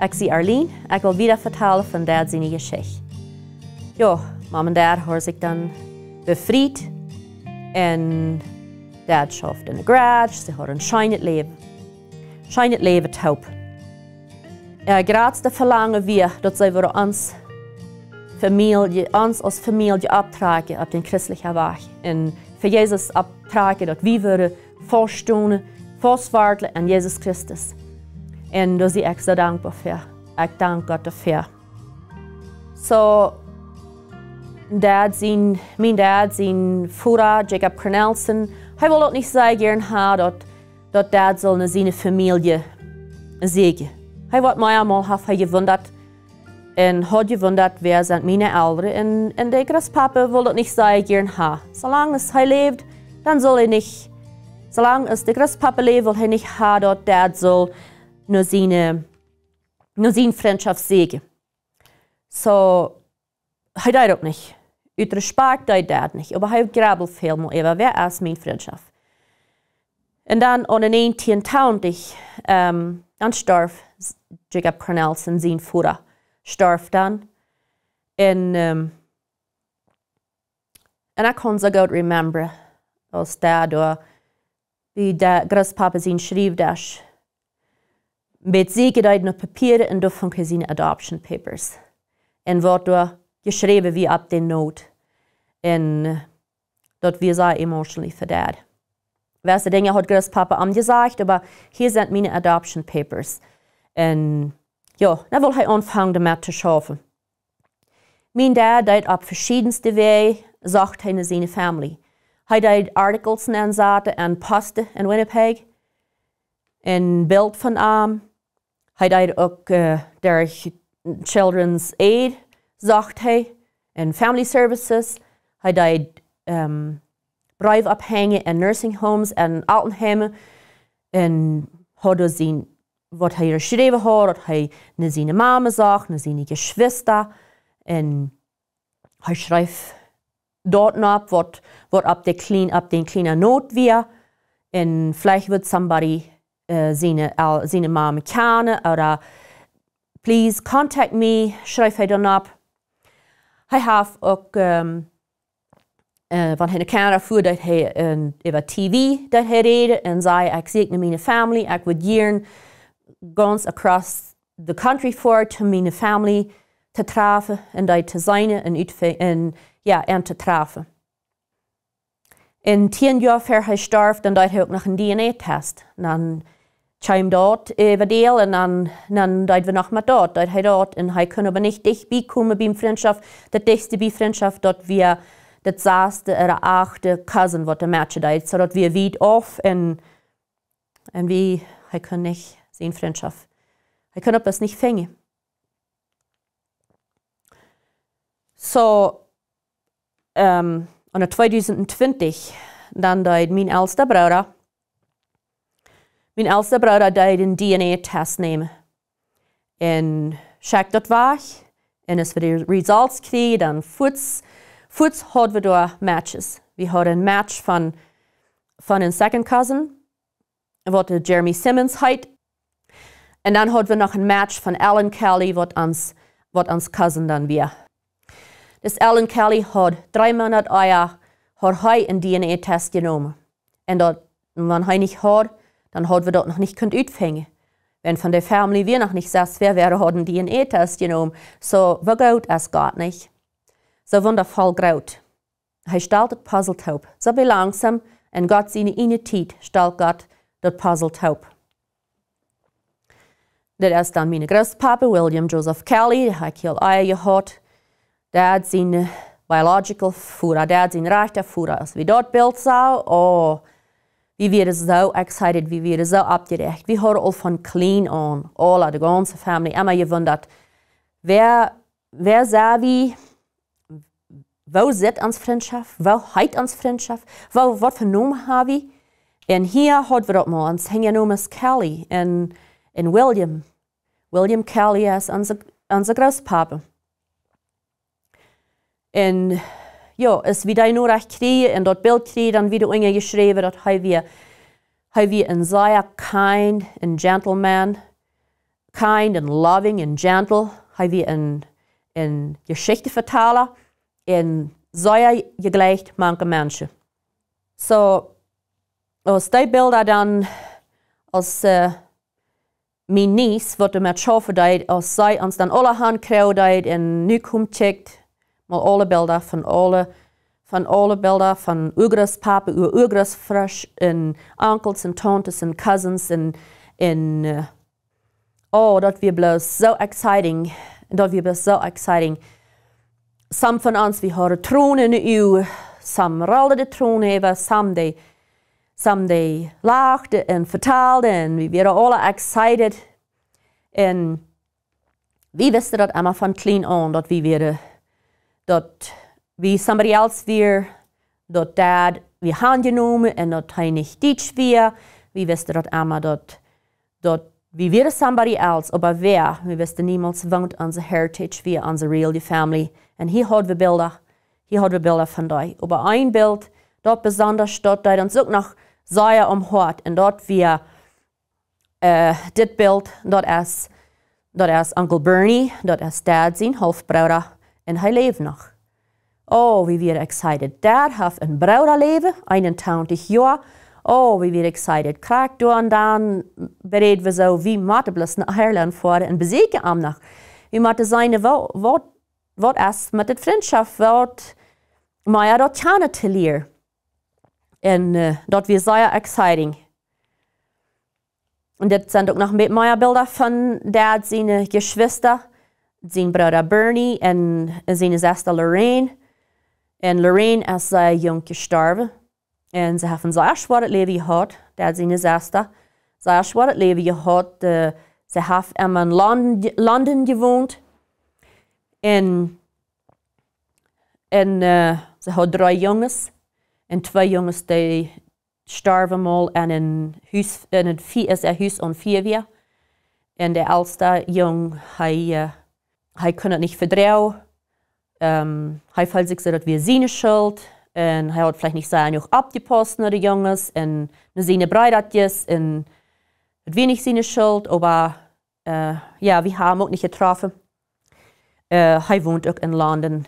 Ik zie Arlene, ik wil weer vertellen van Dad zijn Jeschicht. Ja, Mom en Dad hebben zich dan bevrijd en Dad schafft in de garage, ze hadden een schijnend leven taub. Grootste verlangen weer dat zij voor ons als familie optragen op den christelijke weg. En voor Jezus optragen dat we worden voorstonden, vastwaardelen aan Jezus Christus. En daar ben ik zo dankbaar voor. Ik dank God daarvoor. So, mijn dad, zijn vader, Kornelsen, hij wil ook niet zeggen dat dad zal naar zijn familie zeggen. Hij wordt mij allemaal gewunderd en had gewunderd wie zijn mijn ouderen. En de grootpapa wil ook niet zeggen. Zolang hij leeft, dan zal hij niet. Zolang de grootpapa leeft, wil hij niet dat dad zal naar zijn vriendschap zeggen. So, hij deed ook niet. Uit respect deed dad niet. Maar hij grabbelt veel meer over wer is mijn vriendschap. En dan op 1920 dan starf Kornelsen, zijn vader, starf dan. En ik kan zo goed rememberen als daardoor wie de grootpapa zijn schreef met zekerheid op papieren en daarvan zijn adoption papers. En wordt door geschreven wie op de nood. En dat we zeer emotionally voor dad. Welke dingen had grootpapa gezegd, maar hier zijn mijn adoption papers. En ja, dan wil hij aanvangen met te schaffen. Mijn dad deed op verschillende wijzen, zag hij naar zijn familie. Hij deed artikels aanzetten en posten in Winnipeg. Een beeld van hem. Hij deed ook der Children's Aid, zag hij, en Family Services. Hij deed brieven ophangen in nursing homes en altenheimen. En had zien wat hij geschreven had, dat hij naar zijn mama zag, naar zijn geschwister. En hij schreef dort op wat op de kleine noot weer. En vielleicht wird somebody zijn mama kennen, oder please contact me, schreef hij dan op. Hij heeft ook van zijn Canada voer dat hij over TV dat hij reden en zei, ik zie naar mijn familie, ik wil hier gans across the country voor om mijn familie te treffen en dat te zijn en te treffen. En 10 jaar voor hij starf, dan deed hij ook nog een DNA-test. Dan kwam dat over deel en dan deed we nog met dat. Deed hij dat en hij kon aber niet dichtbij komen bij een vriendschap. Dat dichtste bij vriendschap dat we dat 6e oder 8e cousin wat de match deed. Zodat we weten af en hij kon niet zijn vriendschap. Hij kon op het niet vangen. So, in 2020, dan deed mijn oudste broer. Mijn oudste broer deed een DNA-test nemen. En check dat weg. En als we de results kregen, dan voets hadden we door matches. We hadden een match van een second cousin, wat Jeremy Simmons heet. En dan hadden we nog een match van Alan Kelly, wat ons cousin dan weer. Dus Alan Kelly had 3 maanden eerder had hij een DNA-test genomen. En dat, wanneer hij niet had, dan hadden we dat nog niet kunnen uitvangen. Wenn van de familie weer nog niet zes wer had een DNA-test genomen. So, wie groot is God niet? So wondervoll groot. Hij stelt het puzzel op. So langzaam, en God zijn ene tijd stelt God dat puzzel op. Dat is dan mijn grootpapa, William Joseph Kelly, die heb ik heel eigen gehad. Dad zijn biological vader, dad zijn rechte vader. Als we dat beeld zagen, we werden zo excited, we werden zo opgericht. We hadden al van klein aan, alle, de ganze familie, immer gewunderd. Wer zei wie, wo zit ons vriendschap, wo heet ons vriendschap, wat voor naam hebben we? En hier hadden we dat maar, ons genomen als Kelly en William. William Kelly is onze grootpapa. En ja, als we dat nodig kregen en dat beeld kregen, dan werd er geschreven dat hij weer een zeer kind, een gentleman, kind and loving and gentle. Hij wie een Geschichte vertalen. En zeer gleicht manche mensen. So, als die beelden dan, als mijn niece, wat met schaffen deed, als zij ons dan alle hand krijgt deed en nu komt checkt, maar alle beelden van Ugras papa, Ugras fresh, en onkels en tantes en cousins en oh, dat weer bloos zo exciting, dat weer bloos zo exciting. Some van ons, we hadden tronen in de uw, some rolden de troon hebben, some die lachten en vertaalden en we waren alle excited. En we wisten dat allemaal van klein aan, dat we werden, dat we somebody else weer, dat dad we handgenomen en dat hij niet Deutsch weer. We wisten dat allemaal, dat we werden somebody else, aber wer, we wisten niemals woont onze heritage, wie onze real family. En hier hadden we beelden van die. Aber ein beeld, dat besonders, dat ons ook nog zeer omhoort. En dat we, dit beeld, dat is Onkel Bernie, dat is dad zijn halfbruder. En hij leeft nog. Oh, we waren excited. Dad heeft een bruder leven, 21 jaar. Oh, we waren excited. Krijg door en dan bereid we zo, wie moeten we naar Ireland voeren en bezoeken hem nog. We moeten zijn, wat is met het vriendschap, wat maar dat kennen te leren. En dat was zeer exciting. En dit zijn ook nog met meer beelden van dad zijn geschwister, zijn broer Bernie en zijn zuster Lorraine. En Lorraine is jong gestorven. En ze hebben een zeer zwaar leven gehad, dad zijn zuster. Zeer zwaar leven gehad. Ze hebben in Londen gewoond. En ze had 3 jongens. En 2 jongens die starven mal in een huis aan 4 weer. En de oudste jong, hij kon het niet vertrouwen. Hij voelt zich zo dat we zijn schuld. En hij had vielleicht niet zo genoeg opgepast naar de jongens. En naar zijn bruidertjes. En het was niet zijn schuld. Maar ja, we hebben hem ook niet getroffen. Hij woont ook in Londen.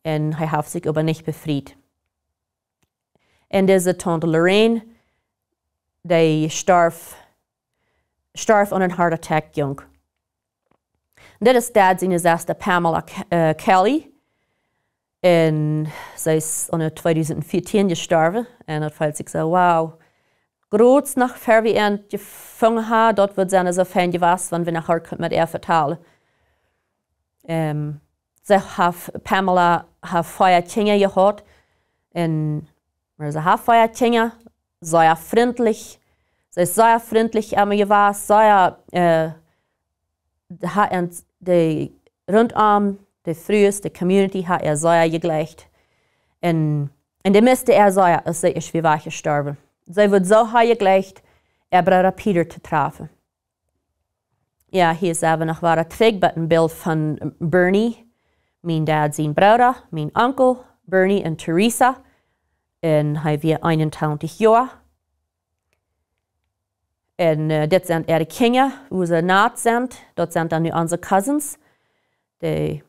En hij heeft zich aber niet bevrijd. En deze tante Lorraine, die starf aan een heart attack jong. Dit is dad zijn zuster Pamela Kelly. En zij is in 2014 gestorven. En het voelt zich zo, wauw. Groots nog ver wie een gevangen had, dat wordt zijn zo fijn geweest, wanneer we naar haar met haar vertalen. Pamela heeft 4 kinderen gehad. Maar ze heeft 4 kinderen, zeer vriendelijk. Ze is zeer vriendelijk aan me geweest, zeer de rondom de vrouwen, de community hat zeer gegleicht. En de meeste zeer als ze is weer gestorven. Zij wordt zo gegleicht, broer Peter te treffen. Ja, hier is even nog waar terug bij een beeld van Bernie, mijn dad zijn broer, mijn onkel, Bernie en Theresa. En hij was 21 jaar. En dit zijn de kinderen, hoe ze naad zijn. Dat zijn dan nu onze cousins. De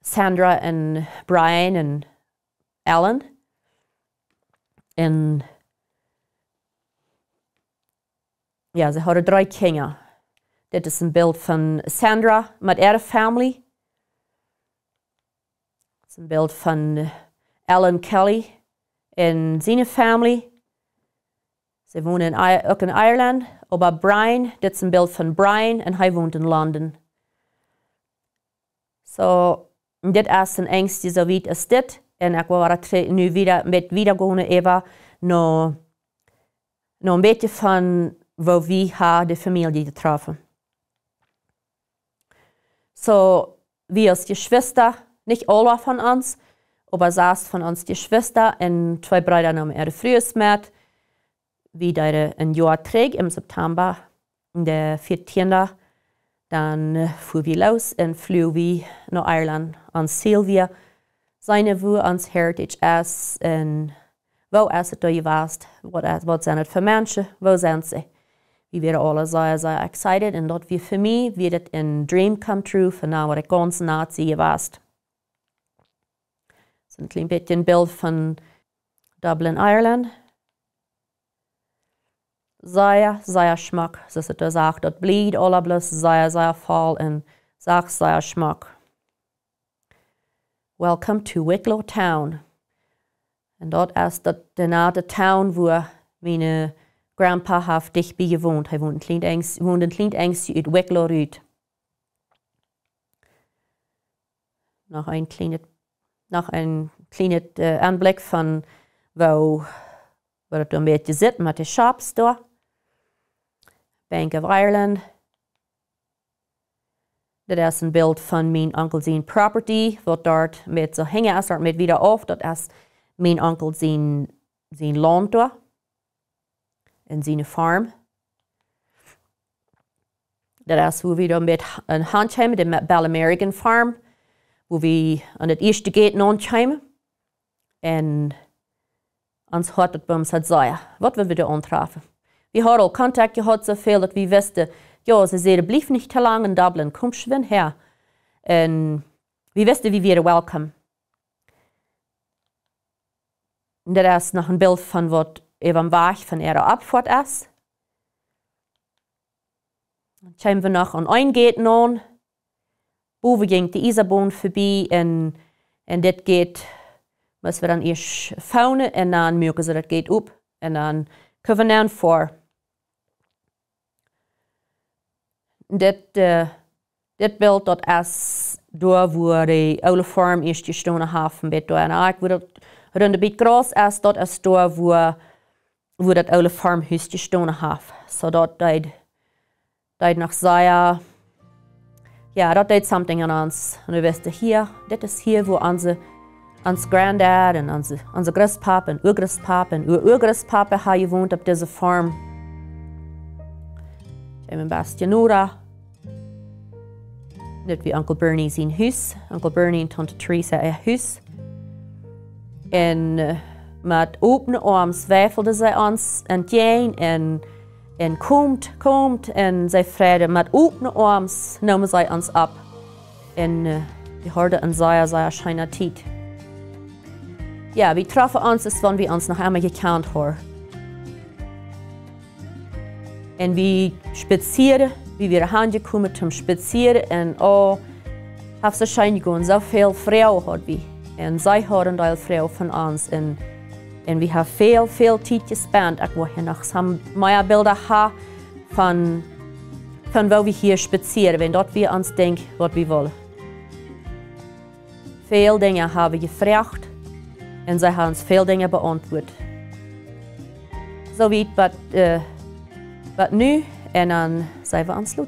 Sandra en Brian en Ellen. En ja, ze hadden 3 kinderen. Dit is een beeld van Sandra met haar familie. Dit is een beeld van Ellen Kelly en zijn familie. Ze wonen ook in Ireland. Maar Brian, dit is een beeld van Brian en hij woont in Londen. So, dit is een angst zo wit als dit. En ik wil nu weer gaan even naar een beetje van waar we de familie getroffen. So, wir als Geschwister, nicht alle von uns, aber 6 von uns Geschwister und 2 Brüder nahmen ihre frühes mit. Wir deden ein Jahr terug im September, der 14. Dann fuhren wir los und flogen wir nach Irland an Sylvia. Seine wo ans Heritage ist und wo ist es da gewesen, was sind es für Menschen, wo sind sie. Wir waren alle sehr, sehr excited und dort wie für mich wird es ein Dream come true von der ganzen Nazi gewesen. Das ist ein kleines bisschen Bild von Dublin, Ireland. Sehr, sehr Schmack. So ist es sagt, dort blieb alle bloß sehr, sehr voll und sehr, sehr Schmack. Welcome to Wicklow Town. Und dort ist der Town, wo meine Grandpa hat dicht bei gewohnt. Er wohnt ein klein Ängstchen in Wicklow Rüd. Noch ein kleiner Anblick von, wo es ein bisschen sitzt mit den Shops da. Bank of Ireland. Das ist ein Bild von mein Onkel sein Property, wo dort mit so hängen ist, dort mit wieder auf. Das ist mein Onkel sein Land da. In seine Farm. Das ist, wo wir da mit einer Hand haben, die Bell American Farm, wo wir an das erste Gate ankommen. Und uns hat das bei uns gesagt, was wir da antreffen. Wir haben auch Kontakt gehabt, so viel, dass wir wussten, ja, sie sehen, blieb nicht zu lange in Dublin, komm schön her. Und wir wussten, wie wir willkommen. Und das ist noch ein Bild von, was eben Weg von ihrer Abfahrt ist. Dann kommen wir noch an ein Gate an. Wo wir gehen die Isarbahn vorbei und das geht, müssen wir dann erst fahren und dann mögen sie das Gate up und dann können wir dann vor. Das Bild dort ist da, wo die alte Farm ist, die Stunde haben, mit da und wo das ein bisschen groß ist, dort ist da, wo das alte Farmhaus gestanden hat. So dort dort noch sehr, ja, dort did something an uns. Und wir wissen hier, das ist hier, wo unser Granddad und unser Großpapa und Urgroßpapa und Urgroßpapa haben gewohnt auf dieser Farm. Ich habe in Bastianura. Das wie Onkel Bernie sein Haus, Onkel Bernie und Tante Teresa ihr Haus. Und mit offenen Armen zweifelte sie uns entgegen und kommt und sie fragen, mit offenen Armen nahmen sie uns ab. Und die hatten eine sehr, sehr schöne Zeit. Ja, wir trafen uns, wenn wir uns noch einmal gekannt haben. Und wir spazieren, wie wir heimgekommen zum Spazieren und haben so schön gegangen, so viele Frauen hatten wir. Und sie hatten eine Frau von uns. Und wir haben viel Zeit gespendet. Ich wollte noch mehr Bilder haben von wo wir hier spazieren, wenn dort wir uns denken, was wir wollen. Viele Dinge haben wir gefragt und sie haben uns viele Dinge beantwortet. So weit, was nu, und dann sind wir ans Schluss.